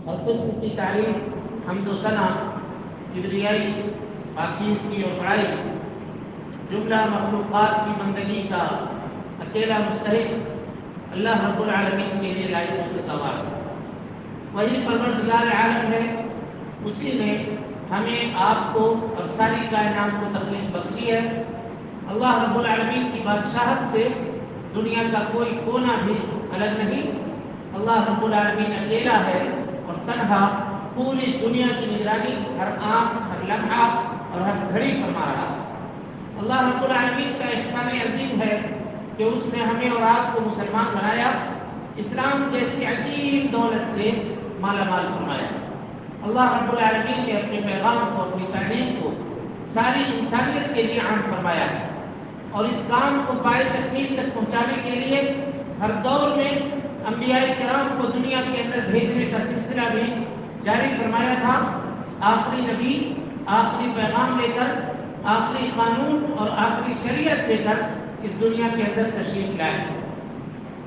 اور قسم کی تعریف، حمد و ثنا، کبریائی، پاکیزگی اور بڑائی جملہ مخلوقات کی بندگی کا اکیلا مستحق اللہ رب العالمین کے لیے لائق و سزاوار ہے۔ وہی پروردگار عالم ہے، اسی نے ہمیں، آپ کو اور ساری کائنات کو تخلیق بخشی ہے۔ اللہ رب العالمین کی بادشاہت سے دنیا کا کوئی کونا بھی الگ نہیں۔ اللہ رب العالمین اکیلا ہے اور تنہا پوری دنیا کی نگرانی ہر آنکھ، ہر لمحہ اور ہر گھڑی فرما رہا ہے۔ اللہ رب العالمین کا احسان عظیم ہے کہ اس نے ہمیں اور آپ کو مسلمان بنایا، اسلام جیسی عظیم دولت سے مالا مال فرمایا۔ اللہ رب العالمین نے اپنے پیغام کو، اپنی تعلیم کو ساری انسانیت کے لیے عام فرمایا ہے، اور اس کام کو پائے تکمیل تک پہنچانے کے لیے ہر دور میں انبیاء کرام کو دنیا کے اندر بھیجنے کا سلسلہ بھی جاری فرمایا تھا۔ آخری نبی آخری پیغام لے کر، آخری قانون اور آخری شریعت لے کر اس دنیا کے اندر تشریف لائے،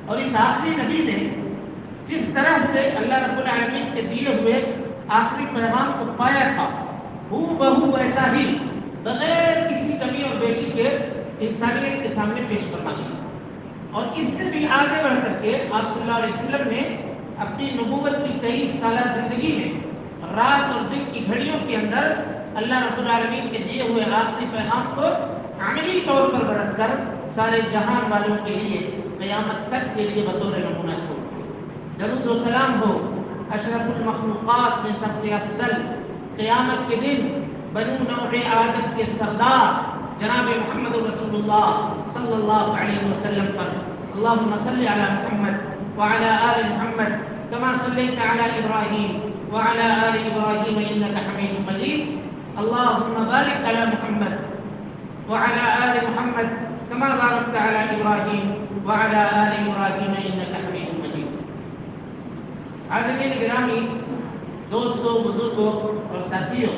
اور اس آخری نبی نے جس طرح سے اللہ رب العالمین کے دیے ہوئے آخری پیغام کو پایا تھا، ہو بہو ویسا ہی بغیر کسی کمی اور بیشی کے انسانیت کے سامنے پیش فرما دیا۔ اور اس سے بھی آگے بڑھ کر کے آپ صلی اللہ علیہ وسلم نے اپنی نبوت کی 23 سالہ زندگی میں رات اور دن کی گھڑیوں کے اندر اللہ رب العالمین کے دیے ہوئے آخری پیغام کو عملی طور پر برت کر سارے جہان والوں کے لیے قیامت تک کے لیے بطور نمونہ چھوڑ دیا۔ درود و سلام ہو اشرف المخلوقات میں سب سے افضل، قیامت کے دن بنو نوع آدم کے سردار جناب محمد رسول اللہ صلی اللہ علیہ وسلم پر۔ اللہم صلی علی محمد وعلی آل محمد کما صلیت علی ابراہیم وعلی آل ابراہیم انک حمید مجید۔ اللہم بارک علی محمد وعلی آل محمد کما بارکت علی ابراہیم وعلی آل ابراہیم انک حمید مجید۔ حاضرین گرامی، دوستوں، بزرگوں اور ساتھیوں،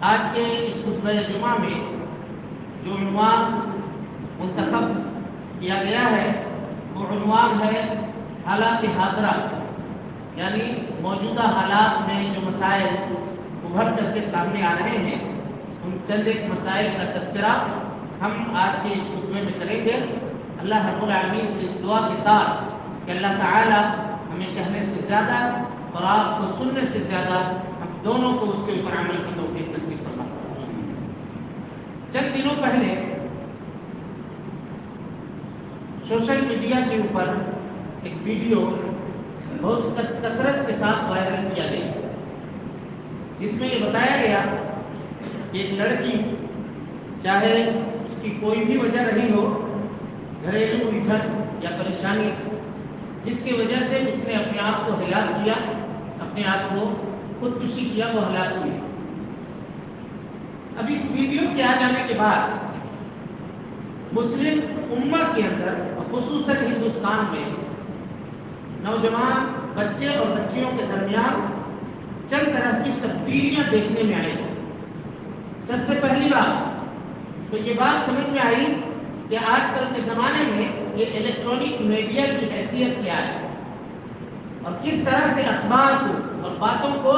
آج کے اس خطبہ جمعہ میں جو عنوان منتخب کیا گیا ہے وہ عنوان ہے حالات حاضرہ، یعنی موجودہ حالات میں جو مسائل ابھر کر کے سامنے آ رہے ہیں، ان چند ایک مسائل کا تذکرہ ہم آج کے اس خطبے میں کریں گے۔ اللہ رب العالمین سے اس دعا کے ساتھ کہ اللہ تعالی ہمیں کہنے سے زیادہ اور آپ کو سننے سے زیادہ ہم دونوں کو اس کے اوپر عمل کی توفیق نصیب فرمائے۔ چند دنوں پہلے سوشل میڈیا کے اوپر ایک ویڈیو بہت کثرت کے ساتھ وائرل کیا گیا، جس میں یہ بتایا گیا کہ ایک لڑکی، چاہے اس کی کوئی بھی وجہ رہی ہو، گھریلو الجھن یا پریشانی، جس کی وجہ سے اس نے اپنے آپ کو ہلاک کیا، اپنے آپ کو خودکشی کیا، وہ ہلاک ہوئی۔ اب اس ویڈیو کے آ جانے کے بعد مسلم امہ کے اندر اور خصوصاً ہندوستان میں نوجوان بچے اور بچیوں کے درمیان چند طرح کی تبدیلیاں دیکھنے میں آئی۔ سب سے پہلی بات تو یہ بات سمجھ میں آئی کہ آج کل کے زمانے میں یہ الیکٹرانک میڈیا کی حیثیت کیا ہے، اور کس طرح سے اخبار کو اور باتوں کو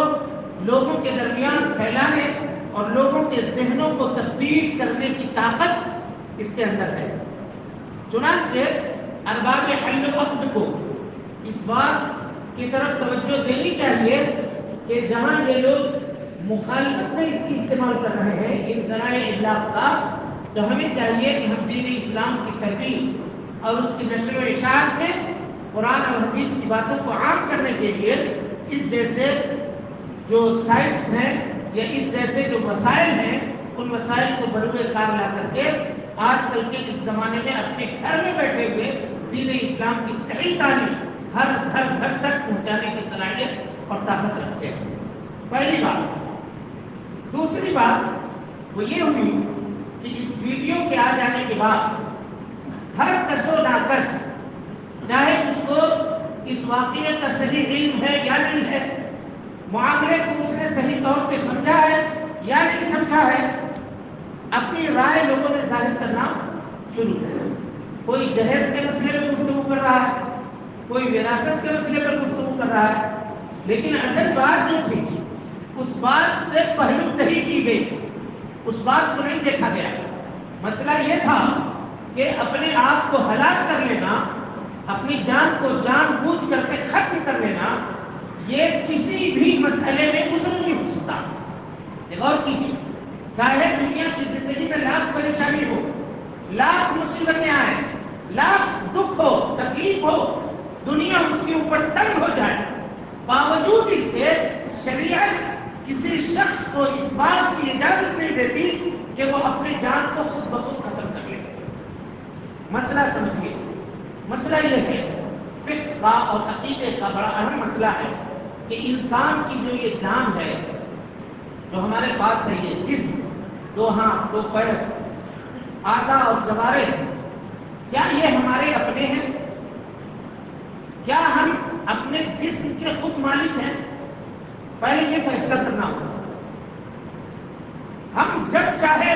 لوگوں کے درمیان پھیلانے اور لوگوں کے ذہنوں کو تبدیل کرنے کی طاقت اس کے اندر ہے۔ چنانچہ ارباب حل و عقد کو اس بات کی طرف توجہ دینی چاہیے کہ جہاں یہ لوگ مخالفت میں اس کی استعمال کر رہے ہیں ان ذرائع ابلاغ کا، تو ہمیں چاہیے کہ ہم دین اسلام کی ترویج اور اس کی نشر و اشاعت میں قرآن اور حدیث کی باتوں کو عام کرنے کے لیے اس جیسے جو سائٹس ہیں یا اس جیسے جو وسائل ہیں، ان وسائل کو بروئے کار لا کر کے آج کل کے اس زمانے میں اپنے گھر میں بیٹھے ہوئے دین اسلام کی صحیح تعلیم ہر گھر تک پہنچانے کی صلاحیت اور طاقت رکھتے ہیں۔ پہلی بات۔ دوسری بات وہ یہ ہوئی کہ اس ویڈیو کے آ جانے کے بعد ہر کس و ناکس، چاہے اس کو اس واقعے کا صحیح علم ہے یا نہیں ہے، معاملے کو اس نے صحیح طور پہ سمجھا ہے یا نہیں سمجھا ہے، اپنی رائے لوگوں نے ظاہر کرنا شروع کیا۔ کوئی جہیز کے مسئلے پر گفتگو کر رہا ہے، کوئی وراثت کے مسئلے پر گفتگو کر رہا ہے، لیکن اصل بات جو تھی اس بات سے پہلو نہیں کی گئی، اس بات کو نہیں دیکھا گیا۔ مسئلہ یہ تھا کہ اپنے آپ کو ہلاک کر لینا، اپنی جان کو جان بوجھ کر کے ختم کر لینا، یہ کسی بھی مسئلے میں عذر نہیں ہو سکتا۔ غور کیجیے، چاہے دنیا کی زندگی میں لاکھ پریشانی ہو، لاکھ مصیبتیں آئیں، لاکھ دکھ ہو، تکلیف ہو، دنیا اس کے اوپر تنگ ہو جائے، باوجود اس کے شریعت کسی شخص کو اس بات کی اجازت نہیں دیتی کہ وہ اپنے جان کو خود بخود ختم کر لے۔ مسئلہ سمجھیے، مسئلہ یہ ہے، فقہ کا اور عقیدے کا بڑا اہم مسئلہ ہے کہ انسان کی جو یہ جان ہے، جو ہمارے پاس ہے، یہ جسم، دو ہاتھ، دو پیر، اعضاء اور جوارح، کیا یہ ہمارے اپنے ہیں؟ کیا ہم اپنے جسم کے خود مالک ہیں؟ پہلے یہ فیصلہ کرنا ہوگا۔ ہم جب چاہے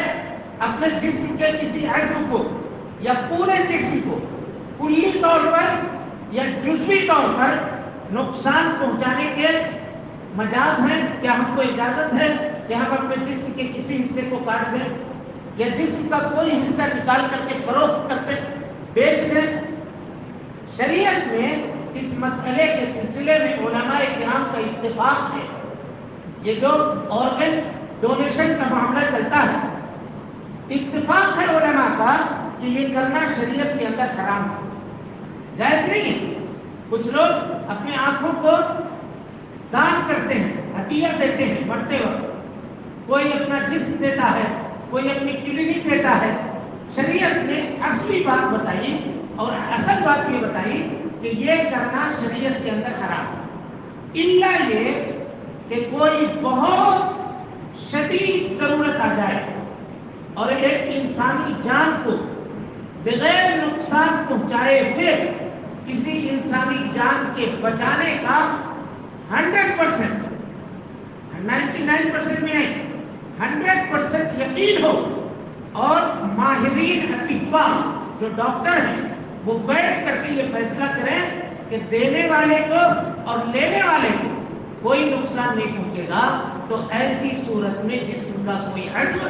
اپنے جسم کے کسی عضو کو یا پورے جسم کو کلی طور پر یا جزوی طور پر نقصان پہنچانے کے مجاز ہیں؟ کیا ہم کو اجازت ہے کہ ہم اپنے جسم کے کسی حصے کو کاٹ دیں یا جسم کا کوئی حصہ نکال کر کے فروخت کرتے بیچ دیں؟ شریعت میں اس مسئلے کے سلسلے میں علماء کرام کا اتفاق ہے۔ یہ جو آرگن ڈونیشن کا معاملہ چلتا ہے، اتفاق ہے علماء کا کہ یہ کرنا شریعت کے اندر حرام ہے، جائز نہیں ہے۔ کچھ لوگ اپنے آنکھوں کو دان کرتے ہیں، ہدیہ دیتے ہیں مرتے وقت، کوئی اپنا جسم دیتا ہے، کوئی اپنی کڈنی دیتا ہے۔ شریعت نے اصلی بات بتائی اور اصل بات یہ بتائی کہ یہ کرنا شریعت کے اندر حرام ہے، الا یہ کہ کوئی بہت شدید ضرورت آ جائے اور ایک انسانی جان کو بغیر نقصان پہنچائے ہوئے کسی انسانی جان کے بچانے کا 100%، 99% میں نہیں، 100% یقین ہو، اور ماہرین اطباء جو ڈاکٹر ہیں وہ بیٹھ کر کے یہ فیصلہ کریں کہ دینے والے کو اور لینے والے کو کوئی نقصان نہیں پہنچے گا، تو ایسی صورت میں جسم کا کوئی عضو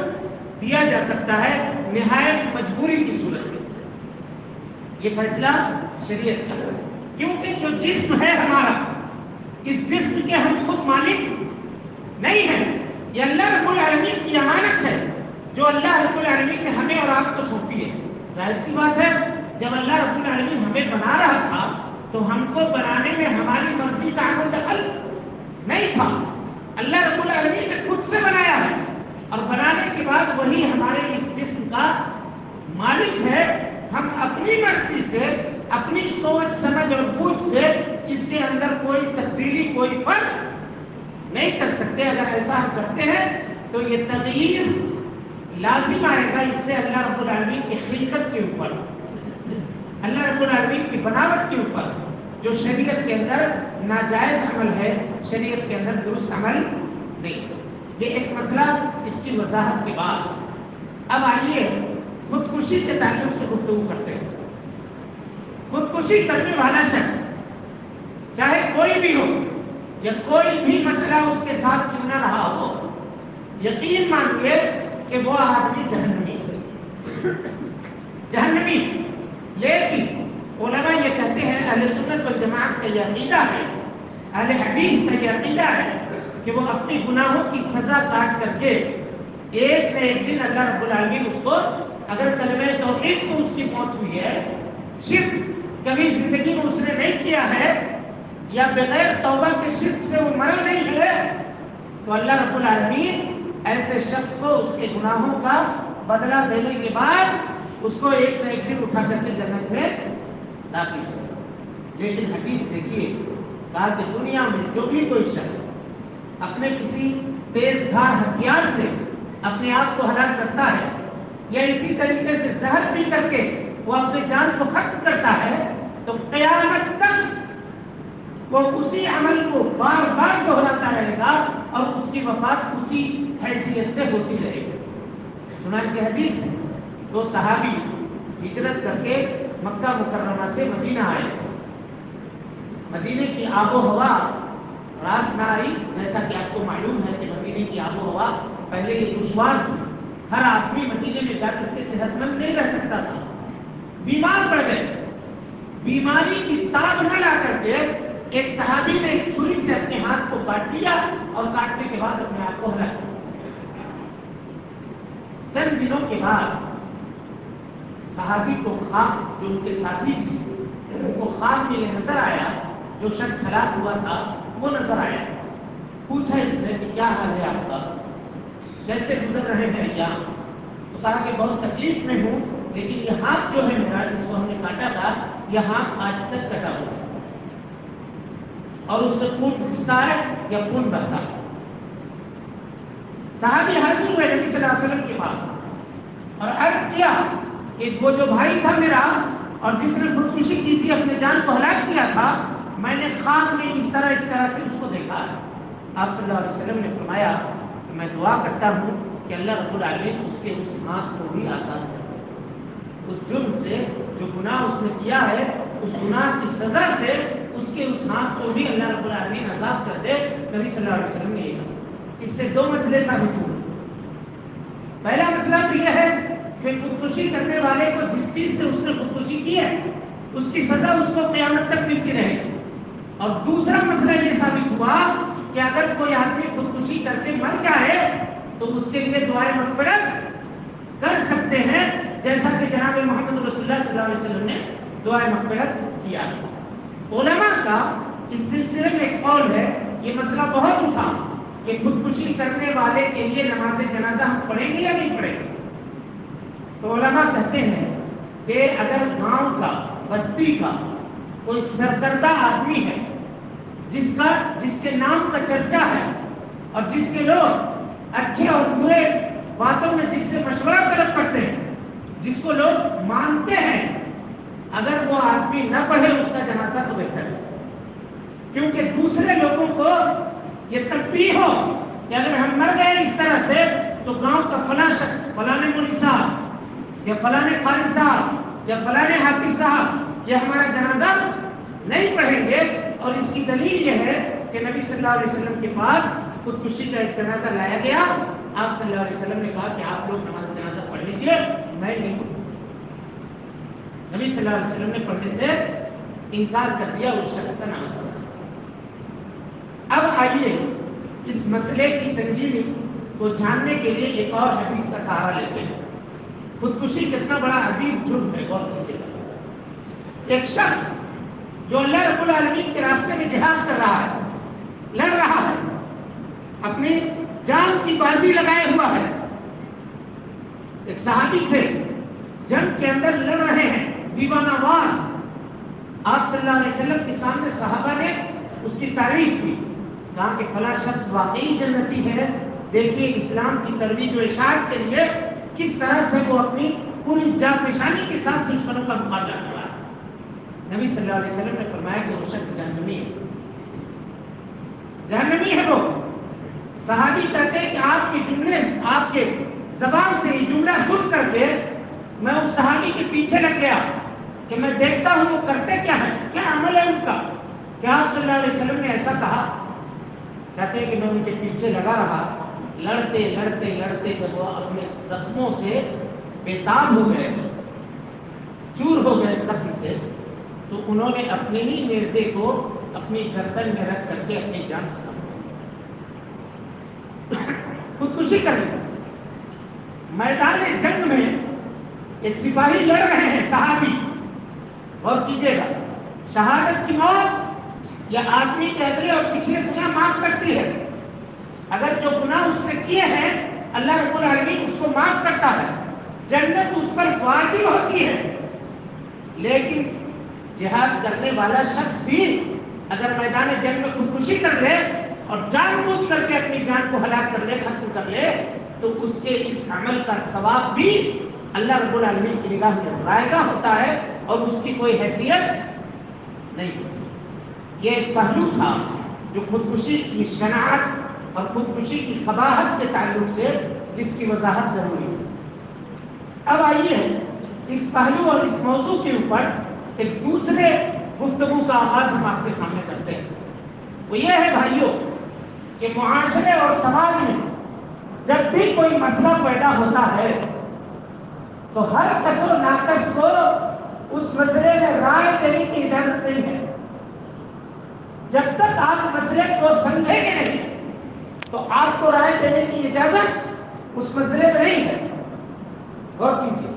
دیا جا سکتا ہے، نہایت مجبوری کی صورت میں۔ یہ فیصلہ شریعت کا ہے، کیونکہ جو جسم ہے ہمارا، اس جسم کے ہم خود مالک نہیں ہیں، یہ اللہ رب العالمین کی امانت ہے جو اللہ رب العالمین نے ہمیں اور آپ کو سونپی ہے۔ ظاہر سی بات ہے، جب اللہ رب العالمین ہمیں بنا رہا تھا تو ہم کو بنانے میں ہماری مرضی کا عمل دخل نہیں تھا، اللہ رب العالمین نے خود سے بنایا ہے، اور بنانے کے بعد وہی ہمارے اس جسم کا مالک ہے۔ ہم اپنی مرضی سے، اپنی سوچ سمجھ اور بوجھ سے اس کے اندر کوئی تبدیلی، کوئی فرق نہیں کر سکتے۔ اگر ایسا ہم کرتے ہیں تو یہ تغییر لازم آئے گا، اس سے اللہ رب العالمین کی خلقت کے اوپر، اللہ رب العالمین کی بناوٹ کے اوپر جو شریعت کے اندر ناجائز عمل ہے، شریعت کے اندر درست عمل نہیں۔ یہ ایک مسئلہ، اس کی وضاحت کے بعد اب آئیے خودکشی کے تعلق سے گفتگو کرتے ہیں۔ خودکشی کرنے والا شخص چاہے کوئی بھی ہو یا کوئی بھی مسئلہ اس کے ساتھ کیوں نہ رہا ہو، یقین مانیے کہ وہ آدمی جہنمی ہے، جہنمی۔ لیکن علماء یہ کہتے ہیں، اہل سنت والجماعت کا یہ عقیدہ ہے، اہل حدیث کا یہ عقیدہ ہے کہ وہ اپنی گناہوں کی سزا کاٹ کر کے ایک نہ ایک دن اللہ رب العالمین اس کو، اگر کلمہ توحید کو اس کی موت ہوئی ہے، شرک کبھی زندگی میں اس نے نہیں کیا ہے، یا بغیر توبہ کے شرک سے وہ مرا نہیں ہے، تو اللہ رب العالمین ایسے شخص کو اس کے گناہوں کا بدلہ دینے کے بعد اس کو ایک نہ ایک دن اٹھا کر کے جنت میں داخل کرے۔ لیکن حدیث دیکھیے، کہا کہ دنیا میں جو بھی کوئی شخص اپنے کسی تیز دھار ہتھیار سے اپنے آپ کو ہلاک کرتا ہے، یا اسی طریقے سے زہر پی کر کے وہ اپنے جان کو ختم کرتا ہے، تو قیامت تک وہ اسی عمل کو بار بار دہراتا رہے گا اور اس کی وفات اسی حیثیت سے ہوتی رہے گی۔ چنانچہ حدیث ہے، دو صحابی ہجرت کر کے مکہ مکرمہ سے مدینہ آئے۔ مدینے کی آب و ہوا راس نہ آئی. جیسا کہ آپ کو معلوم ہے کہ مدینے کی آب و ہوا پہلے یہ دشوار تھی. ہر آدمی مدینے میں جا کر کے صحت مند نہیں رہ سکتا تھا. بیمار پڑ گئے. بیماری کی تاب نہ لا کر کے ایک صحابی نے ایک چھری سے اپنے ہاتھ کو کاٹ لیا اور کاٹنے کے بعد اپنے آپ کو ہلاک کیا. چند دنوں کے بعد صحابی کو خواب، جو ان کے ساتھی تھے ان کو خواب میں نظر آیا، جو شخص ہلاک ہوا تھا وہ نظر آیا. پوچھا اس نے کہ کیا حال ہے آپ کا، کیسے گزر رہے ہیں یہاں؟ تو کہا کہ بہت تکلیف میں ہوں، لیکن یہ ہاتھ جو ہے میرا جس کو ہم نے کاٹا تھا یہ ہاتھ آج تک کٹا ہوا ہے اور اس سے خون رستا ہے یا خون بہتا ہے. صحابی حاضر ہوئے نبی صلی اللہ علیہ وسلم کے پاس اور عرض کیا کہ وہ جو بھائی تھا میرا اور جس نے خودکشی کی تھی، اپنے جان کو ہلاک کیا تھا، میں نے خواب میں اس طرح سے اس کو دیکھا. آپ صلی اللہ علیہ وسلم نے فرمایا کہ میں دعا کرتا ہوں کہ اللہ رب العالمین اس کے اس ہاتھ کو بھی آزاد کر دے. اس جرم سے جو گناہ اس نے کیا ہے، اس گناہ کی سزا سے اس کے اس ہاتھ کو بھی اللہ رب العالمین آزاد کر دے. نبی صلی اللہ علیہ وسلم نے یہ کہا. اس سے دو مسئلے ثابت ہوئے. پہلا مسئلہ تو یہ ہے کہ خودکشی کرنے والے کو جس چیز سے اس نے خودکشی کی ہے اس کی سزا اس کو قیامت تک ملتی رہے گی. اور دوسرا مسئلہ یہ ثابت ہوا کہ اگر کوئی آدمی خودکشی کر کے مر جائے تو اس کے لیے دعائے مغفرت کر سکتے ہیں، جیسا کہ جناب محمد رسول اللہ صلی اللہ علیہ وسلم نے دعائے مغفرت کیا. علماء کا اس سلسلے میں ایک قول ہے، یہ مسئلہ بہت اٹھا کہ خودکشی کرنے والے کے لیے نماز جنازہ ہم پڑھیں گے یا نہیں پڑھیں گے. تو علماء کہتے ہیں کہ اگر گاؤں کا، بستی کا کوئی سرکردہ آدمی ہے جس کے نام کا چرچا ہے اور جس کے لوگ اچھے اور برے باتوں میں جس سے مشورہ طلب کرتے ہیں، جس کو لوگ مانتے ہیں، اگر وہ آدمی نہ پڑھے اس کا جنازہ تو بہتر ہے. کیونکہ دوسرے لوگوں کو یہ تنبیہ ہو کہ اگر ہم مر گئے اس طرح سے تو گاؤں کا فلاں شخص، فلاں مولوی صاحب یا فلاں قاری صاحب یا فلاں حافظ صاحب یہ ہمارا جنازہ نہیں پڑھیں گے. اور اس کی دلیل یہ ہے کہ نبی صلی اللہ علیہ وسلم کے پاس خودکشی کا ایک جنازہ لایا گیا. آپ صلی اللہ علیہ وسلم نے کہا کہ آپ لوگ نماز جنازہ پڑھ لیجیے، میں نہیں پڑھوں. نبی صلی اللہ علیہ وسلم نے پڑھنے سے انکار کر دیا اس شخص کا نماز جنازہ. اب آئیے اس مسئلے کی سنجیدگی کو جاننے کے لیے ایک اور حدیث کا سہارا لیتے ہیں. خودکشی کتنا بڑا عظیم جرم ہے، غور کیجیے گا. ایک شخص جو اللہ رب العالمین کے راستے میں جہاد کر رہا ہے، لڑ رہا ہے، اپنی جان کی بازی لگائے ہوا ہے. ایک صحابی تھے، جنگ کے اندر لڑ رہے ہیں، دیوانہ وار. آپ صلی اللہ علیہ وسلم کے سامنے صحابہ نے اس کی تعریف کی، کہا کہ فلاں شخص واقعی جنتی ہے. دیکھیے اسلام کی ترویج و اشاعت کے لیے کس طرح سے وہ اپنی پوری جانفشانی کے ساتھ دشمنوں کا مقابلہ کر رہا ہے. نبی صلی اللہ علیہ وسلم نے فرمایا کہ وہ شخص جہنمی ہے، جہنمی ہے وہ. صحابی کہتے ہیں کہ آپ کے جملے، آپ کے زبان سے یہ جملہ سن کر کے میں اس صحابی کے پیچھے لگ گیا کہ میں دیکھتا ہوں وہ کرتے کیا ہے، کیا عمل ہے ان کا. کیا آپ صلی اللہ علیہ وسلم نے ایسا کہا؟ کہتے ہیں کہ میں ان کے پیچھے لگا رہا. لڑتے لڑتے لڑتے جب وہ اپنے زخموں سے بےتاب ہو گئے، چور ہو گئے زخم سے، تو انہوں نے اپنے ہی نیزے کو اپنی گردن میں رکھ کر کے اپنی جان ختم کر خودکشی کر لی. میدان جنگ میں ایک سپاہی لڑ رہے ہیں، صحابی. غور کیجیے گا، شہادت کی موت یا آدمی کے اگلے اور پچھلے گناہ معاف کرتی ہے. اگر جو گناہ اس نے کیے ہیں اللہ رب العالمین اس کو معاف کرتا ہے، جنت اس پر واجب ہوتی ہے. لیکن جہاد کرنے والا شخص بھی اگر میدان جنگ میں خودکشی کر لے اور جان بوجھ کر کے اپنی جان کو ہلاک کر لے، ختم کر لے، تو اس کے اس عمل کا ثواب بھی اللہ رب العالمین کی نگاہ میں رائگاں ہوتا ہے اور اس کی کوئی حیثیت نہیں ہوتی. یہ ایک پہلو تھا جو خودکشی کی شناعت اور خودکشی کی قباحت کے تعلق سے جس کی وضاحت ضروری ہے. اب آئیے اس پہلو اور اس موضوع کے اوپر ایک دوسرے گفتگو کا آغاز ہم آپ کے سامنے کرتے ہیں. وہ یہ ہے بھائیوں کہ معاشرے اور سماج میں جب بھی کوئی مسئلہ پیدا ہوتا ہے تو ہر کس و ناقص کو اس مسئلے میں رائے دینے کی اجازت نہیں ہے. جب تک آپ مسئلے کو سمجھیں گے نہیں تو آپ کو رائے دینے کی اجازت اس مسئلے میں نہیں ہے. غور کیجیے.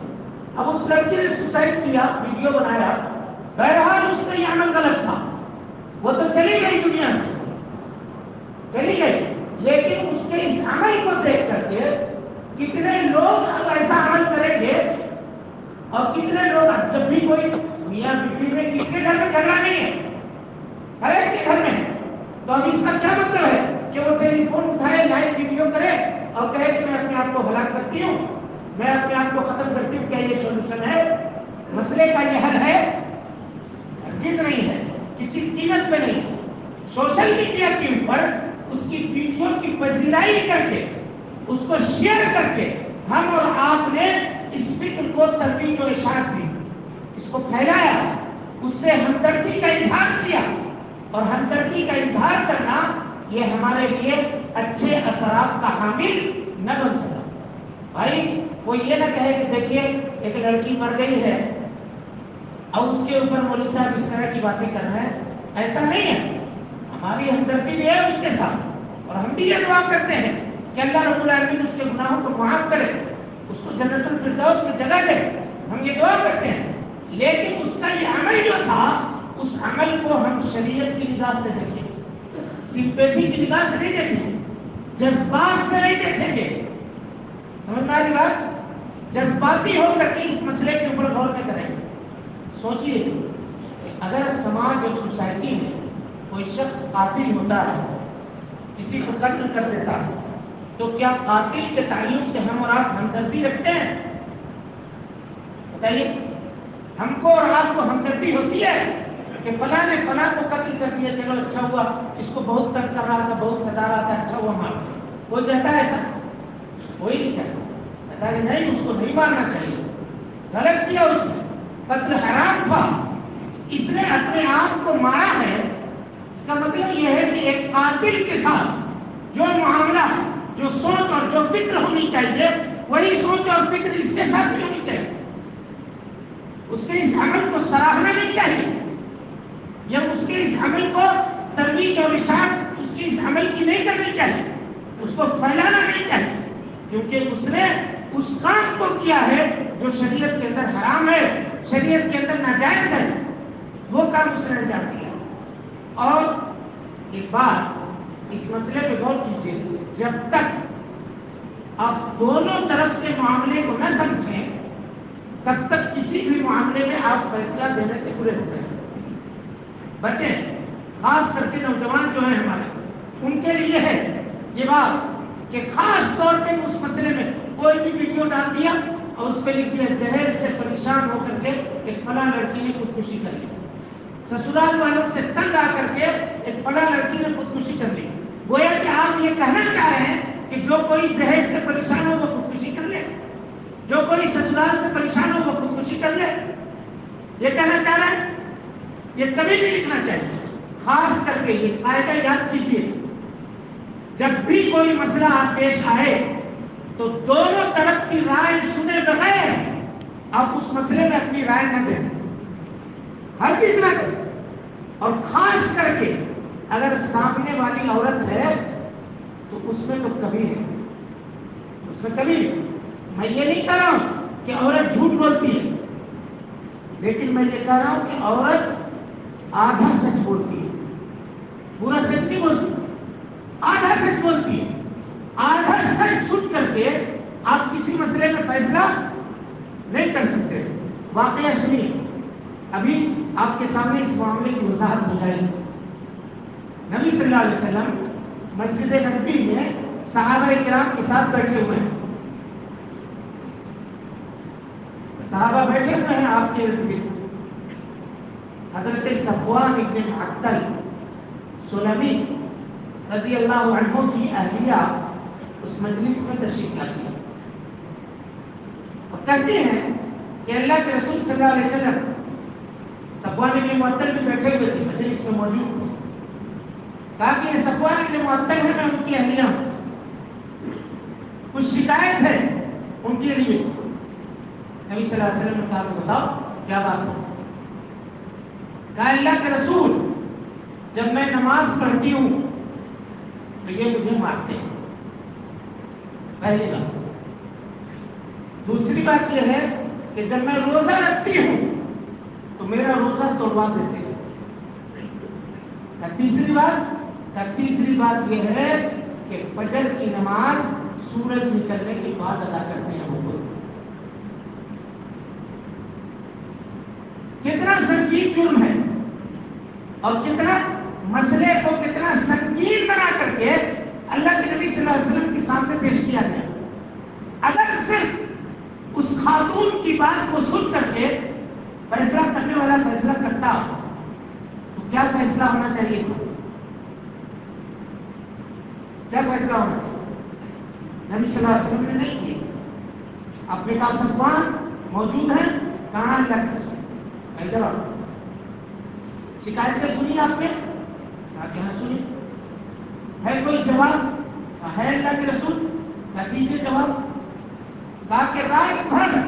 اب اس لڑکی نے سوسائڈ کیا, ویڈیو بنایا, بہرحال اس کا یہ عمل غلط تھا, وہ تو چلی گئی دنیا سے, چلی گئی, لیکن اس کے اس عمل کو دیکھ کر کے کتنے لوگ اب ایسا عمل کریں گے, اور کتنے لوگ اب جب بھی کوئی میاں بیوی میں کس کے گھر میں جھگڑا نہیں ہے, ہر ایک کے گھر میں ہے, تو اب اس کا کیا مطلب ہے کہ وہ ٹیلی فون اٹھائے, لائیو ویڈیو کرے اور کہے کہ میں اپنے آپ کو ہلاک کرتی ہوں, میں اپنے آپ کو ختم کرتی ہوں. کیا یہ سولوشن ہے؟ مسئلے کا یہ حل ہے؟ ہرگز نہیں ہے, کسی قیمت پہ نہیں. سوشل میڈیا کے اوپر اس کی ویڈیو کی پذیرائی کر کے, اس کو شیئر کر کے ہم اور آپ نے اس فکر کو ترویج و اشاعت دی, اس کو پھیلایا, اس سے ہمدردی کا اظہار کیا, اور ہمدردی کا اظہار کرنا یہ ہمارے لیے اچھے اثرات کا حامل نہ بن سکا. بھائی وہ یہ نہ کہے کہ دیکھیے ایک لڑکی مر گئی ہے اور اس کے اوپر مولوی صاحب اس طرح کی باتیں کر رہے ہیں. ایسا نہیں ہے, ہماری ہمدردی بھی ہے اس کے ساتھ, اور ہم بھی یہ دعا کرتے ہیں کہ اللہ رب العالمین اس کے گناہوں کو معاف کرے, اس کو جنت الفردوس میں جگہ دے, ہم یہ دعا کرتے ہیں. لیکن اس کا یہ عمل جو تھا, اس عمل کو ہم شریعت کی نگاہ سے دیکھیں, سمپیتھی کی نگاہ سے نہیں دیکھیں, جذبات سے نہیں دیکھیں گے. سمجھ میں آ رہی بات؟ جذباتی ہو کر کے اس مسئلے کے اوپر غور نہ کریں گے. سوچئے کہ اگر سماج اور سوسائٹی میں کوئی شخص قاتل ہوتا ہے, کسی کو قتل کر دیتا ہے, تو کیا قاتل کے تعلق سے ہم اور آپ ہمدردی رکھتے ہیں؟ بتائیے, ہم کو اور آپ کو ہمدردی ہوتی ہے کہ فلاں نے فلاں کو قتل کر دیا, چلو اچھا ہوا, اس کو بہت تنگ کر رہا تھا, بہت ستا رہا تھا, اچھا ہوا مار دیا. کوئی کہتا ہے ایسا؟ کوئی نہیں کہتا. کہتا ہے نہیں, اس کو نہیں مارنا چاہیے, غلط کیا اس نے, قتل حرام تھا, اس نے اپنے آپ کو مارا ہے. اس کا مطلب یہ ہے کہ ایک قاتل کے ساتھ جو معاملہ, جو سوچ اور جو فکر ہونی چاہیے, وہی سوچ اور فکر اس کے ساتھ بھی ہونی چاہیے. اس کے اس عمل کو سراہنا نہیں چاہیے, یا اس کے اس عمل کو ترویج اور اشاعت اس کے اس عمل کی نہیں کرنی چاہیے, اس کو پھیلانا نہیں چاہیے, کیونکہ اس نے اس کام کو کیا ہے جو شریعت کے اندر حرام ہے, شریعت کے اندر ناجائز ہے, وہ کام اس نے انجام دیا. اور ایک بات اس مسئلے پہ غور کیجیے, جب تک آپ دونوں طرف سے معاملے کو نہ سمجھیں تب تک کسی بھی معاملے میں آپ فیصلہ دینے سے گریز کریں. بچیں, خاص کر کے نوجوان جو ہیں ہمارے, ان کے لیے ہے یہ بات کہ خاص طور پہ اس مسئلے میں کوئی بھی ویڈیو ڈال دیا اور اس پہ لکھ دیا جہیز سے پریشان ہو کر کے ایک فلاں لڑکی نے خودکشی کر لی, سسرال والوں سے تنگ آ کر کے ایک فلاں لڑکی نے خودکشی کر لی. گویا کہ آپ یہ کہنا چاہ رہے ہیں کہ جو کوئی جہیز سے پریشان ہو وہ خودکشی کر لے, جو کوئی سسرال سے پریشان ہو وہ خودکشی کر لے, یہ کہنا چاہ رہے ہیں. یہ کبھی نہیں لکھنا چاہیے. خاص کر کے یہ قاعدہ یاد کیجیے, جب بھی کوئی مسئلہ آپ پیش آئے تو دونوں طرف کی رائے سنے بغیر آپ اس مسئلے میں اپنی رائے نہ دیں, ہرگز نہ دیں. اور خاص کر کے اگر سامنے والی عورت ہے تو اس میں تو کبھی نہیں, اس میں کبھی نہیں. میں یہ نہیں کہہ رہا ہوں کہ عورت جھوٹ بولتی ہے, لیکن میں یہ کہہ رہا ہوں کہ عورت آدھا سچ بولتی ہے, پورا سچ نہیں بولتی, آدھا سچ بولتی ہے. آدھا سچ سن کر کے آپ کسی مسئلے میں فیصلہ نہیں کر سکتے. واقعہ سنیے, ابھی آپ کے سامنے اس معاملے کی وضاحت ہو جائے گی. نبی صلی اللہ علیہ وسلم مسجد نبوی میں صحابہ کرام کے ساتھ بیٹھے ہوئے ہیں, صحابہ بیٹھے ہوئے ہیں آپ کے ارد گرد. حضرت صفوان بن معطل سلمی رضی اللہ عنہ کی اہلیہ اس مجلس میں تشریف لاتی ہے اور کہتے ہیں کہ اللہ کے رسول صلی اللہ علیہ وسلم, صفوان بن معطل بھی بیٹھے ہوئے تھے, مجلس میں موجود تھے, کہا کہ یہ صفوان ابن معطل ہے، میں ان کی اہلیہ ہوں، کچھ شکایت ہے ان کے لیے۔ نبی صلی اللہ علیہ وسلم نے کہا کہ بتاؤ کیا بات ہے؟ کہا اللہ کے رسول جب میں نماز پڑھتی ہوں تو یہ مجھے مارتے ہیں، پہلی بات۔ دوسری بات یہ ہے کہ جب میں روزہ رکھتی ہوں تو میرا روزہ توڑوا دیتے ہیں۔ تیسری بات یہ ہے کہ فجر کی نماز سورج نکلنے کے بعد ادا کرتے ہیں وہ لوگ۔ کتنا سنگین جرم ہے، اور کتنا مسئلے کو کتنا سنگین بنا کر کے اللہ کے نبی صلی اللہ علیہ وسلم کے سامنے پیش کیا گیا۔ اگر صرف اس خاتون کی بات کو سن کر کے فیصلہ کرنے والا فیصلہ کرتا تو کیا فیصلہ ہونا چاہیے تھا؟ کیا فیصلہ ہونا چاہیے؟ نبی صلی اللہ علیہ وسلم نے نہیں کیا۔ آپ نے کہا صفوان موجود ہیں، کہاں اللہ کے رسول؟ ادھر آؤ۔ شکایتیں سنی آپ نے؟ کہا کہ ہاں سنی۔ ہے کوئی جواب؟ کہا ہے اللہ کے رسول، کہا دیجیے جواب۔ کہا کہ رات بھر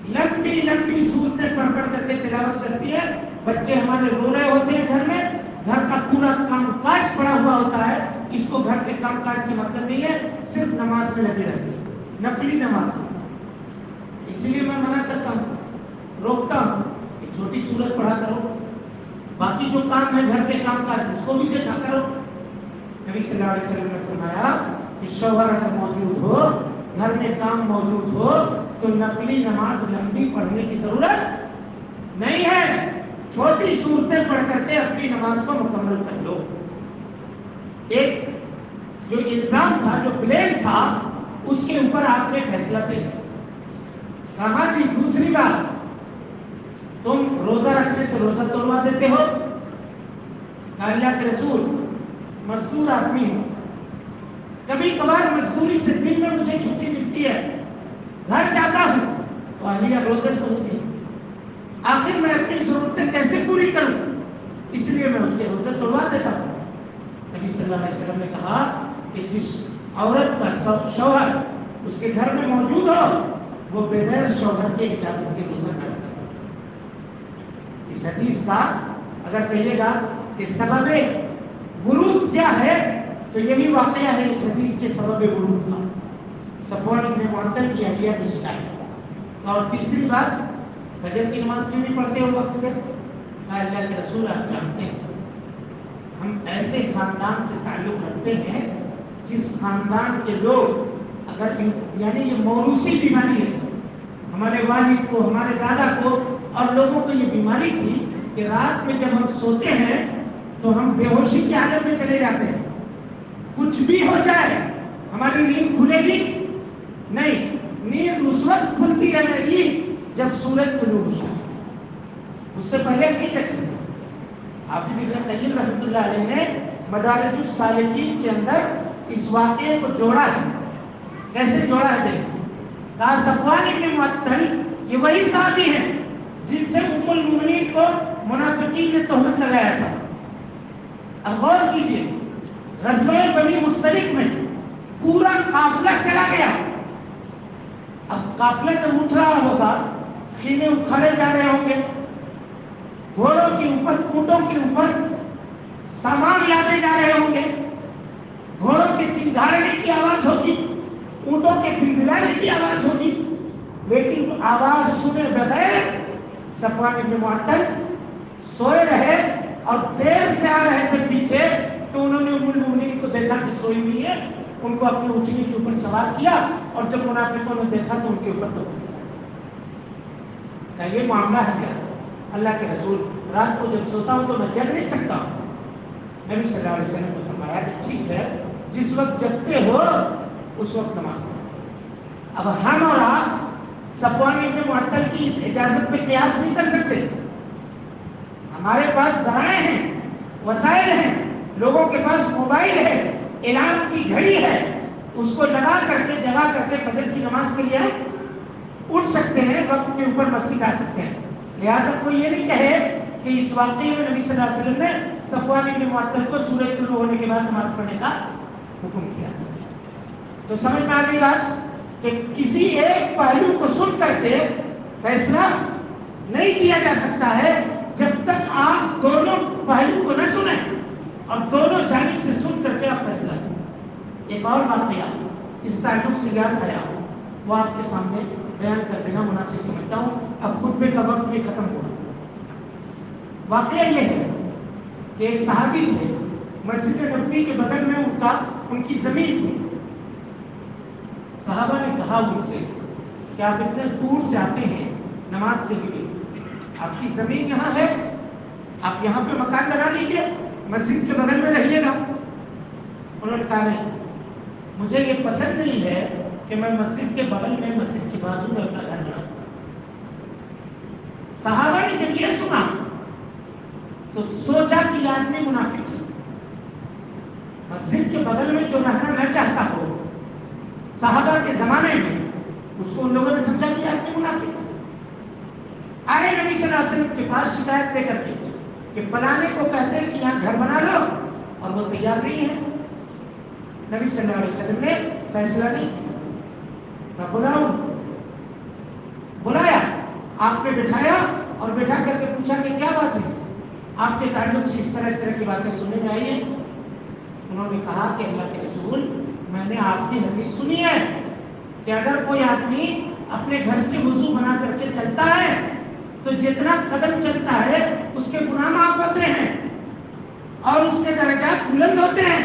لمبی لمبی صورتیں پڑھ پڑھ کر کے تلاوت کرتی ہے، بچے ہمارے رو رہے ہوتے ہیں گھر میں، گھر کا پورا کام کاج پڑا ہوا ہوتا ہے، اس کو گھر کے کام کاج سے مطلب نہیں ہے، صرف نماز میں لگی رہتی ہے، نفلی نماز میں۔ اس لیے میں منع کرتا ہوں، روکتا ہوں کہ چھوٹی سورت پڑھا کرو، باقی جو کام ہے گھر کے کام کاج اس کو بھی دیکھا کرو۔ نبی صلی اللہ علیہ وسلم نے فرمایا کہ شوہر اگر موجود ہو، گھر میں کام موجود ہو تو نفلی نماز لمبی پڑھنے کی ضرورت نہیں ہے، چھوٹی صورتیں پڑھ کر کے اپنی نماز کو مکمل کر لو۔ ایک جو الزام تھا، جو بلیم تھا، اس کے اوپر آپ نے فیصلہ دے دیا۔ کہا جی دوسری بات، تم روزہ رکھنے سے روزہ توڑوا دیتے ہو؟ کہا اللہ کے رسول مزدور آدمی ہوں، کبھی کبھار مزدوری سے دن میں مجھے چھٹی ملتی ہے، گھر جاتا ہوں تو اہلیہ روزے سے ہوتی ہے، آخر میں اپنی ضرورتیں کیسے پوری کروں؟ اس لیے میں اس کے روزے توڑوا دیتا ہوں۔ نبی صلی اللہ علیہ وسلم نے کہا کہ جس عورت کا شوہر اس کے گھر میں موجود ہو وہ بغیر شوہر کے اجازت کے روزہ نہ رکھے۔ اس حدیث کا اگر کہیے گا کہ سبب ورود کیا ہے تو یہی واقعہ ہے اس حدیث کے سبب ورود کا، صفوان ابن معطل کی اہلیہ کی شکایت۔ اور تیسری بات، فجر کی نماز کیوں نہیں پڑھتے ہو وقت سے؟ کہا اللہ کے رسول آپ جانتے ہیں ہم ایسے خاندان سے تعلق رکھتے ہیں جس خاندان کے لوگ اگر یعنی یہ موروثی بیماری ہے، ہمارے والد کو، ہمارے دادا کو اور لوگوں کو یہ بیماری تھی کہ رات میں جب ہم سوتے ہیں تو ہم بے ہوشی کے حالت میں چلے جاتے ہیں، کچھ بھی ہو جائے ہماری نیند کھلے گی نہیں، نیند اس وقت کھلتی ہے میری جب سورج طلوع ہوتا ہے، اس سے پہلے نہیں جگ سکتے۔ حافظ ابن قیم رحمۃ اللہ علیہ نے مدارج السالکین کے اندر اس واقعے کو جوڑا ہے۔ کیسے جوڑا ہے دیکھیں، کہا صفوان ابن معطل یہ وہی صحابی ہیں جن سے ام المؤمنین کو منافقین نے تہمت لگایا تھا۔ اب غور کیجئے، غزوہ بنی مستلق میں پورا قافلہ چلا گیا، اب قافلہ جب اٹھ رہا ہوگا، خیمے اکھڑے جا رہے ہوں گے، گھوڑوں کے اوپر، اونٹوں کے اوپر سامان لاتے جا رہے ہوں گے، گھوڑوں کے چنگھاڑنے کی آواز ہوگی، اونٹوں کے بلبلانے کی آواز ہوگی، لیکن آواز سنے بغیر صفوان ابن معطل سوئے رہے اور دیر سے آ رہے تھے پیچھے، تو انہوں نے ام المؤمنین کو دیکھا کہ سوئی ہوئی ہے، ان کو اپنی اونٹنی کے اوپر سوار کیا اور جب منافقوں نے دیکھا تو ان کے اوپر توڑ دیا۔ کیا یہ معاملہ ہے کیا؟ اللہ کے رسول رات کو جب سوتا ہوں تو میں جگ نہیں سکتا ہوں۔ نبی صلی اللہ علیہ وسلم نے فرمایا کہ ٹھیک ہے، جس وقت جگتے ہو اس وقت نماز پڑھو۔ اب ہم اور آپ صفوان ابن معطل کی اس اجازت پہ قیاس نہیں کر سکتے، ہمارے پاس ذرائع ہیں، وسائل ہیں، لوگوں کے پاس موبائل ہے، اعلان کی گھڑی ہے، اس کو لگا کر کے جگا کر کے فجر کی نماز کے لیے اٹھ سکتے ہیں، وقت کے اوپر مسجد آ سکتے ہیں۔ لہٰذا کوئی یہ نہیں کہے کہ اس واقعے میں نبی صلی اللہ علیہ وسلم نے صفوان بن معطل کو سورج طلوع ہونے کے بعد نماز پڑھنے کا حکم کیا. تو سمجھ میں آ گئی بات کہ کسی ایک پہلو کو سن کر کے فیصلہ نہیں کیا جا سکتا ہے جب تک آپ دونوں پہلو کو نہ سنیں اور دونوں جانب سے سن کر کے آپ فیصلہ کریں. ایک اور واقعہ اس تعلق سے یاد آیا, وہ آپ کے سامنے بیان کر دینا مناسب سمجھتا ہوں. اب خطبے کا وقت بھی ختم ہوا. واقعہ یہ ہے کہ ایک صحابی تھے, مسجد نبوی کے بغل میں ان کی زمین تھی. صحابہ نے کہا ان سے کہ آپ اتنے دور سے آتے ہیں نماز کے لیے, آپ کی زمین یہاں ہے, آپ یہاں پہ مکان بنا لیجئے, مسجد کے بغل میں رہیے گا. انہوں نے کہا نہیں, مجھے یہ پسند نہیں ہے کہ میں مسجد کے بغل میں, مسجد کے بازو میں اپنا گھر بناؤں. صحابہ نے جب یہ سنا تو سوچا کہ یہ آدمی منافق ہے. مسجد کے بغل میں جو رہنا نہ چاہتا ہو صحابہ کے زمانے میں, اس کو ان لوگوں نے سمجھا کہ یہ آدمی منافق ہے. آئے نبی صلی اللہ علیہ وسلم کے پاس شکایت دے کر کے کہ فلانے کو کہتے ہیں کہ یہاں گھر بنا لو, اور وہ تیار نہیں ہے. نبی صلی اللہ علیہ وسلم نے فیصلہ نہیں کیا, بلایا, آپ نے بٹھایا اور بٹھا کر کے پوچھا کہ کیا بات ہے, آپ کے تعلق سے اس طرح کی باتیں سننے میں آئی ہیں. انہوں نے کہا کہ اللہ کے رسول, میں نے آپ کی حدیث سنی ہے کہ اگر کوئی آدمی اپنے گھر سے وضو بنا کر کے چلتا ہے تو جتنا قدم چلتا ہے اس کے گناہ معاف ہوتے ہیں اور اس کے درجات بلند ہوتے ہیں.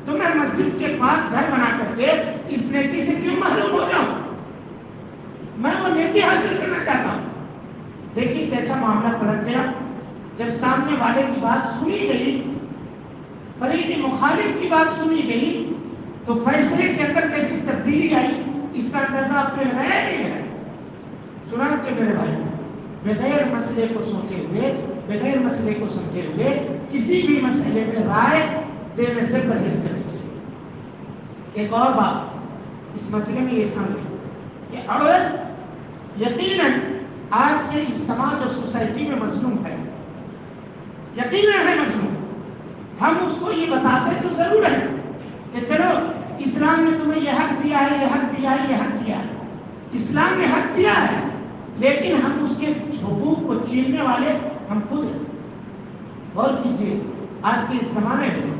تو میں مسجد کے پاس گھر بنا کر کے اس نیکی سے کیوں محروم ہو جاؤں؟ میں وہ نیکی حاصل کرنا چاہتا ہوں. دیکھیے کیسا معاملہ پلٹ گیا. جب سامنے والے کی بات سنی گئی, فریق مخالف کی بات سنی گئی, تو فیصلے کے اندر کیسی تبدیلی آئی اس کا اندازہ آپ نے لگایا نہیں لگایا. چنانچہ میرے بھائی, بغیر مسئلے کو سوچے ہوئے, بغیر مسئلے کو سمجھے ہوئے کسی بھی مسئلے میں رائے دینے سے پرہیز کرنی چاہیے. ایک اور بات اس مسئلے میں یہ تھا کہ عورت یقیناً آج کے اس سماج اور سوسائٹی میں مظلوم ہے, یقیناً ہے مظلوم. ہم اس کو یہ بتاتے تو ضرور ہے کہ چلو اسلام نے تمہیں یہ حق دیا ہے, یہ حق دیا ہے, یہ حق دیا ہے. اسلام نے حق دیا ہے, لیکن ہم اس کے حقوق کو چھیننے والے ہم خود ہیں. غور کیجیے, آج کے اس زمانے میں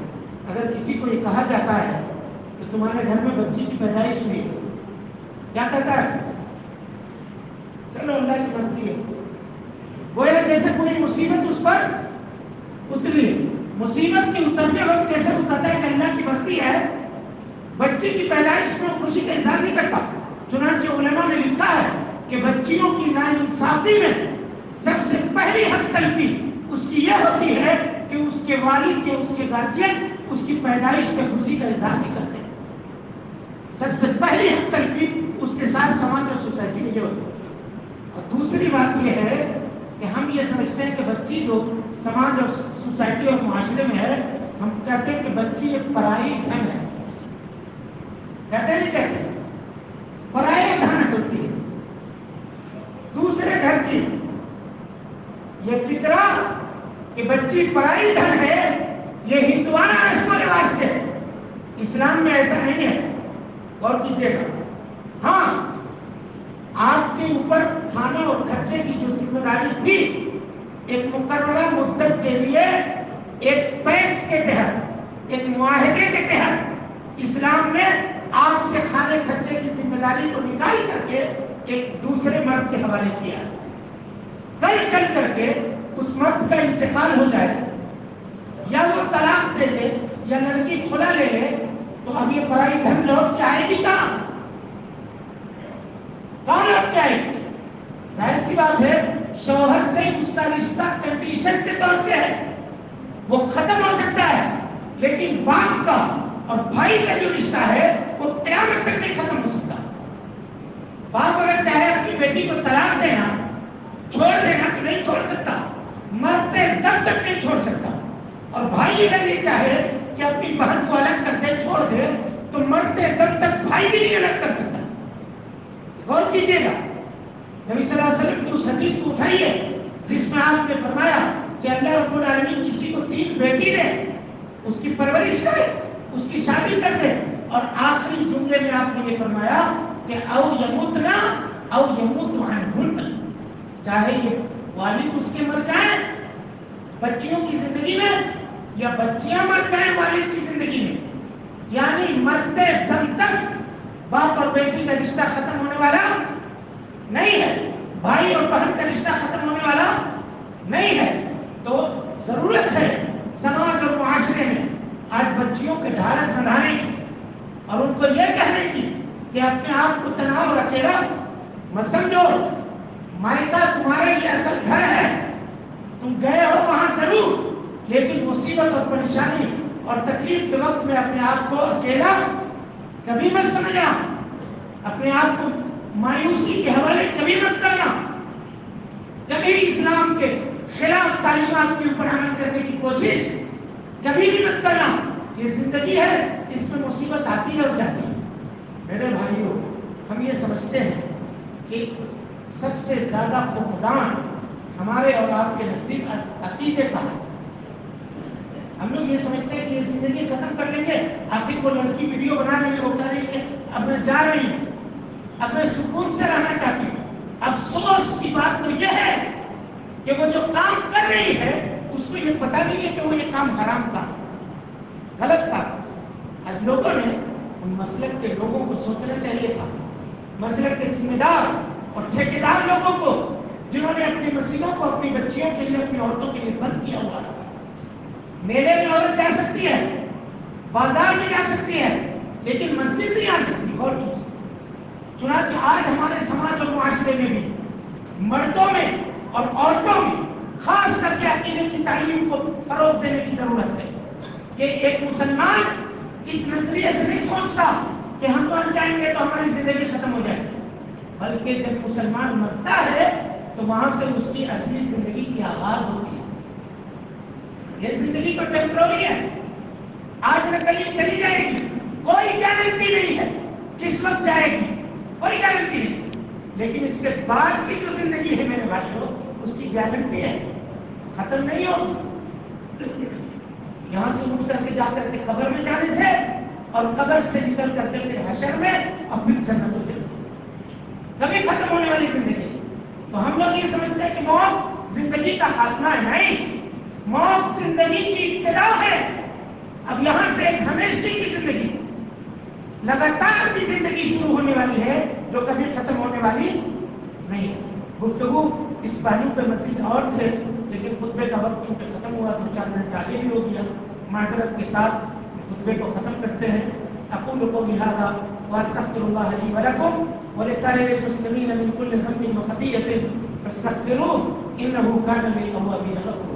اگر کسی کو یہ کہا جاتا ہے کہ تمہارے گھر میں بچی کی پیدائش ہوئی, کیا کہتا ہے؟ چلو اللہ کی مرضی ہے. گویا جیسے کوئی مصیبت اس پر اتری, مصیبت کے اترنے وقت جیسے اترتا ہے کہ اللہ کی مرضی ہے, بچی کی پیدائش میں خوشی کا اظہار نہیں کرتا. چنانچہ علماء نے لکھا ہے کہ بچیوں کی ناانصافی میں سب سے پہلی حق تلفی اس کی یہ ہوتی ہے کہ اس کے والد یا اس کے گارجین اس کی پیدائش میں خوشی کا اظہار نہیں کرتے. سب سے پہلی حق تلفی اس کے ساتھ سماج اور سوسائٹی میں یہ ہوتی ہے. اور دوسری بات یہ ہے کہ ہم یہ سمجھتے ہیں کہ بچی جو سماج اور سوسائٹی اور معاشرے میں ہے, ہم کہتے ہیں کہ بچی ایک پرائی دھن ہے. کہتے ہیں نہیں کہتے, پرائی دھن ہوتی ہے, دوسرے گھر کی. یہ فکرہ کہ بچی پرائی دھن ہے, یہ ہندوانہ رسم و رواج سے, اسلام میں ایسا نہیں ہے. غور کیجیے گا. ہاں, آپ کے اوپر کھانے اور خرچے کی جو ذمہ داری تھی, ایک مقررہ مدت کے لیے ایک پیکٹ کے تحت, ایک معاہدے کے تحت اسلام نے آپ سے کھانے خرچے کی ذمہ داری کو نکال کر کے ایک دوسرے مرد کے حوالے کیا. کل چل کر کے اس مرد کا انتقال ہو جائے یا وہ طلاق دے دے یا لڑکی کھلا لے لے, تو اب یہ پرائی دھن لوٹ کے آئے گی کہاں؟ کہاں لوٹ کے آئے گی؟ ظاہر سی بات ہے, شوہر سے اس کا رشتہ کنڈیشن کے طور پہ ہے, وہ ختم ہو سکتا ہے, لیکن باپ کا اور بھائی کا جو رشتہ ہے وہ قیامت تک نہیں ختم ہو سکتا. باپ اگر چاہے اپنی بیٹی کو طلاق دینا, چھوڑ دینا, تو نہیں چھوڑ سکتا, مرتے دم تک نہیں چھوڑ سکتا. اور بھائی اگر یہ چاہے کہ اپنی بہن کو الگ کر دے, چھوڑ دے, تو مرتے دم تک بھائی بھی نہیں الگ کر سکتا. غور کیجیے گا, نبی صلی اللہ علیہ وسلم کی اس حدیث کو اٹھائیے جس میں آپ نے فرمایا کہ اللہ رب العالمین کسی کو 3 بیٹی دے، اس کی پرورش کرے، اس کی شادی کر دے، اور آخری جملے میں آپ نے یہ فرمایا کہ او یموتنا او یموت عنہن، چاہے یہ والد اس کے مر جائیں بچیوں کی زندگی میں، یا بچیاں مر جائیں والد کی زندگی میں، یعنی مرتے دم تک باپ اور بیٹی کا رشتہ ختم ہونے والا نہیں ہے، بھائی اور بہن کا رشتہ ختم ہونے والا نہیں ہے۔ تو ضرورت ہے سماج اور معاشرے میں آج بچیوں کے ڈھارس بندھانے کی اور ان کو یہ کہنے کی کہ اپنے آپ کو تنہا اور اکیلا مت سمجھو، مائکہ تمہارا یہ اصل گھر ہے، تم گئے ہو وہاں ضرور، لیکن مصیبت اور پریشانی اور تکلیف کے وقت میں اپنے آپ کو اکیلا کبھی مت سمجھنا، اپنے آپ کو مایوسی کے حوالے کبھی مت کرنا، کبھی اسلام کے خلاف تعلیمات کے اوپر عمل کرنے کی کوشش کبھی بھی مت کرنا۔ یہ زندگی ہے، اس میں مصیبت آتی ہے اور جاتی ہے۔ میرے بھائیوں، ہم یہ سمجھتے ہیں کہ سب سے زیادہ فقدان ہمارے اور آپ کے نزدیک عقیدے کا ہے۔ ہم لوگ یہ سمجھتے ہیں کہ یہ زندگی ختم کر لیں گے، آخر وہ لڑکی ویڈیو بنا لیں گے، وہ کہہ رہی ہے کہ اب میں جا رہی ہوں، اب میں سکون سے رہنا چاہتی ہوں۔ افسوس کی بات تو یہ ہے کہ وہ جو کام کر رہی ہے اس کو یہ پتہ نہیں ہے کہ وہ یہ کام حرام تھا، غلط تھا۔ آج لوگوں نے ان مسلک کے لوگوں کو سوچنا چاہیے تھا، مسلک کے ذمہ دار اور ٹھیکیدار لوگوں کو، جنہوں نے اپنی مسجدوں کو اپنی بچیوں کے لیے، اپنی عورتوں کے لیے بند کیا ہوا ہے۔ میلے میں عورت جا سکتی ہے، بازار میں جا سکتی ہے، لیکن مسجد نہیں آ سکتی۔ غور کیجیے، چنانچہ آج ہمارے سماج اور معاشرے میں بھی مردوں میں اور عورتوں میں خاص کر کے عقیدے کی تعلیم کو فروغ دینے کی ضرورت ہے کہ ایک مسلمان اس نظریے سے نہیں سوچتا کہ ہم مر جائیں گے تو ہماری زندگی ختم ہو جائے گی، بلکہ جب مسلمان مرتا ہے تو وہاں سے اس کی اصلی زندگی کی آغاز ہوتی ہے۔ یہ زندگی تو ٹیمپرری ہے، آج نہ کل یہ چلی جائے گی، کوئی گارنٹی نہیں ہے کس وقت جائے گی، کوئی گارنٹی نہیں، لیکن اس کے بعد کی جو زندگی ہے میرے بھائیوں، اس کی گارنٹی ہے، ختم نہیں ہوگی۔ یہاں سے اٹھ کر کے جا کر کے قبر میں جانے سے، اور قبر سے نکل کر کے حشر میں، اور پھر جنت و جنت، کبھی ختم ہونے والی زندگی۔ تو ہم لوگ یہ سمجھتے ہیں کہ موت زندگی کا خاتمہ ہے، نہیں، موت زندگی کی ابتدا ہے۔ اب یہاں سے ایک ہمیشہ کی زندگی، لگاتار کی زندگی شروع ہونے والی ہے، جو کبھی ختم ہونے والی نہیں۔ گفتگو اس پہلو پہ مزید اور تھے، لیکن خطبے کا وقت چونکہ ختم ہوا، 2-4 منٹ آگے بھی ہو گیا، معذرت کے ساتھ خطبے کو ختم کرتے ہیں۔ اقول قولی ھذا واستغفر اللہ لی ولکم ولسائر المسلمین من کل ذنب وخطیئۃ فاستغفروہ انہ کان للأوابین غفورا۔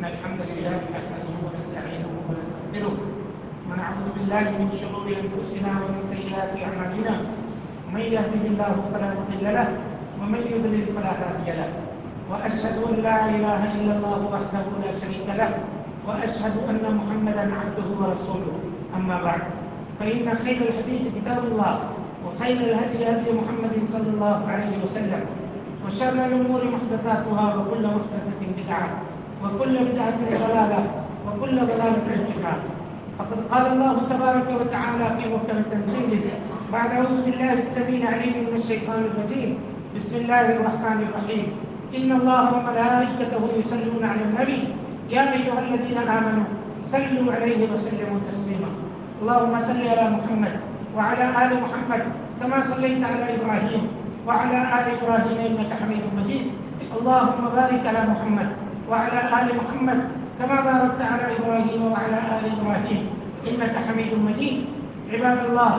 الحمد لله نحمده ونستعينه ونستغفره ونعوذ بالله من شرور انفسنا ومن سيئات اعمالنا من يهده الله فلا مضل له ومن يضلل فلا هادي له واشهد ان لا اله الا الله وحده لا شريك له واشهد ان محمدا عبده ورسوله اما بعد فان خير الحديث كتاب الله وخير الهدي هدي محمد صلى الله عليه وسلم وشر الامور محدثاتها وكل محدثه بدعه وكل بدعة ضلالة وكل ضلالة في النار۔ فقد قال الله تبارك وتعالى في محكم تنزيله بعد أعوذ بالله السميع العليم من الشيطان الرجيم بسم الله الرحمن الرحيم إن الله وملائكته يصلون على النبي يا أيها الذين آمنوا صلوا عليه وسلموا تسليما اللهم صل على محمد وعلى آل محمد كما صليت على إبراهيم وعلى آل إبراهيم إنك حميد مجيد اللهم بارك على محمد وعلى آل محمد كما باركت على إبراهيم وعلى آل إبراهيم إنك حميد مجيد عباد الله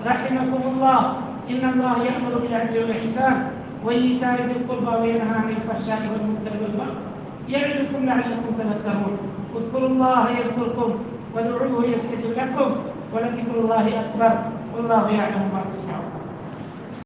رحمكم الله إن الله يأمر بالعدل والإحسان وإيتاء ذي القربى وينهى عن الفحشاء والمنكر والبغي يعظكم لعلكم تذكرون اذكروا الله يذكركم وادعوه يستجب لكم ولذكر الله أكبر والله يعلم ما تصنعون۔